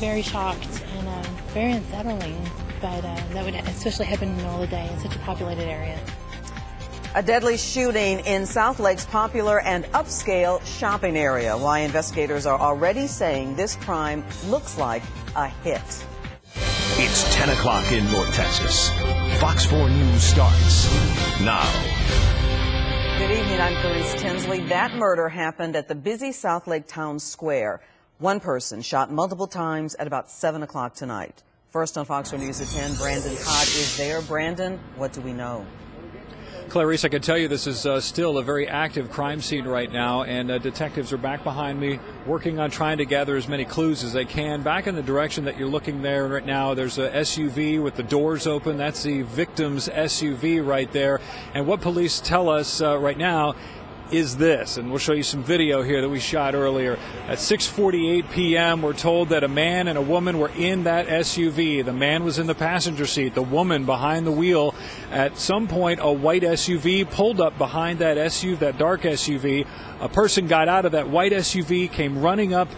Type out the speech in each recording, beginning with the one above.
Very shocked and very unsettling, but that would especially happen in the middle of the day in such a populated area. A deadly shooting in Southlake's popular and upscale shopping area. Why investigators are already saying this crime looks like a hit. It's 10 o'clock in North Texas. Fox 4 News starts now. Good evening, I'm Clarice Tinsley. That murder happened at the busy Southlake Town Square. One person shot multiple times at about 7 o'clock tonight. First on Fox 4 News at 10, Brandon Todd is there. Brandon, what do we know? Clarice, I can tell you this is still a very active crime scene right now, and detectives are back behind me working on trying to gather as many clues as they can. Back in the direction that you're looking there right now, there's a SUV with the doors open. That's the victim's SUV right there. And what police tell us right now is this, and we'll show you some video here that we shot earlier. At 6:48 p.m., we're told that a man and a woman were in that SUV. The man was in the passenger seat, the woman behind the wheel. At some point, a white SUV pulled up behind that SUV, that dark SUV. A person got out of that white SUV, came running up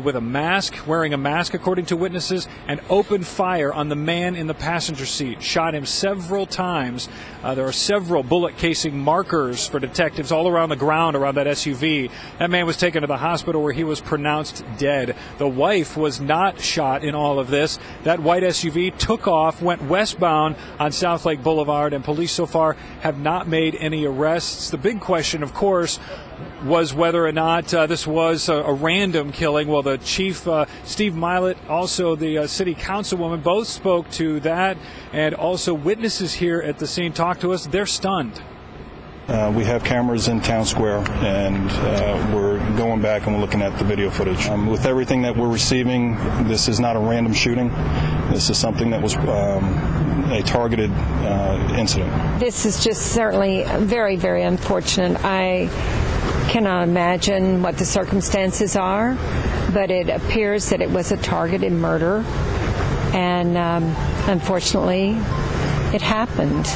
with a mask, wearing a mask according to witnesses, and opened fire on the man in the passenger seat, shot him several times. There are several bullet casing markers for detectives all around the ground around that SUV. That man was taken to the hospital where he was pronounced dead. The wife was not shot in all of this. That white SUV took off, went westbound on Southlake Boulevard, and police so far have not made any arrests. The big question, of course, was whether or not this was a random killing. Well, the chief, Steve Milet, also the city councilwoman, both spoke to that, and also witnesses here at the scene talked to us. They're stunned. We have cameras in Town Square, and we're going back and we're looking at the video footage. With everything that we're receiving, this is not a random shooting. This is something that was a targeted incident. This is just certainly very, very unfortunate. I cannot imagine what the circumstances are, but it appears that it was a targeted murder, and unfortunately, it happened.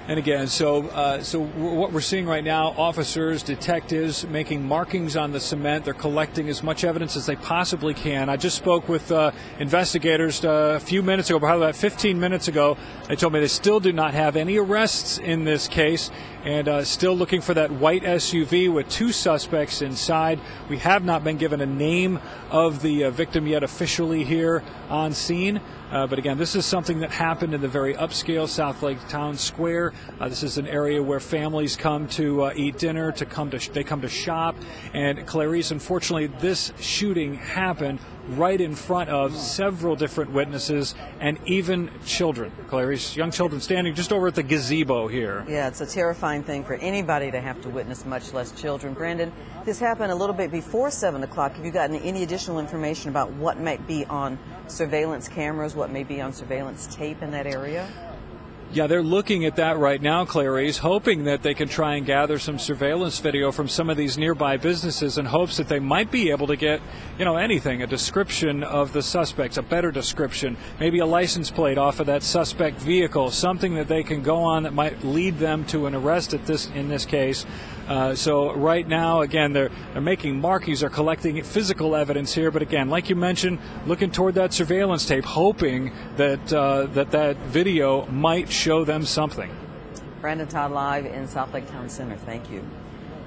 And again, so what we're seeing right now, officers, detectives making markings on the cement. They're collecting as much evidence as they possibly can. I just spoke with investigators a few minutes ago, probably about 15 minutes ago. They told me they still do not have any arrests in this case, and still looking for that white SUV with two suspects inside. We have not been given a name of the victim yet officially here on scene. But again, this is something that happened in the very upscale Southlake Town Square. This is an area where families come to eat dinner, they come to shop. And Clarice, unfortunately, this shooting happened right in front of several different witnesses and even children. Clarice, young children standing just over at the gazebo here. Yeah, it's a terrifying thing for anybody to have to witness, much less children. Brandon, this happened a little bit before 7 o'clock. Have you gotten any additional information about what might be on surveillance cameras, what may be on surveillance tape in that area? Yeah, they're looking at that right now, Clarice, hoping that they can try and gather some surveillance video from some of these nearby businesses in hopes that they might be able to get, anything, a description of the suspects, a better description, maybe a license plate off of that suspect vehicle, something that they can go on that might lead them to an arrest in this case. So right now, again, they're making markings, they're collecting physical evidence here, but again, like you mentioned, looking toward that surveillance tape, hoping that that video might show them something. Brandon Todd live in Southlake Town Center. Thank you.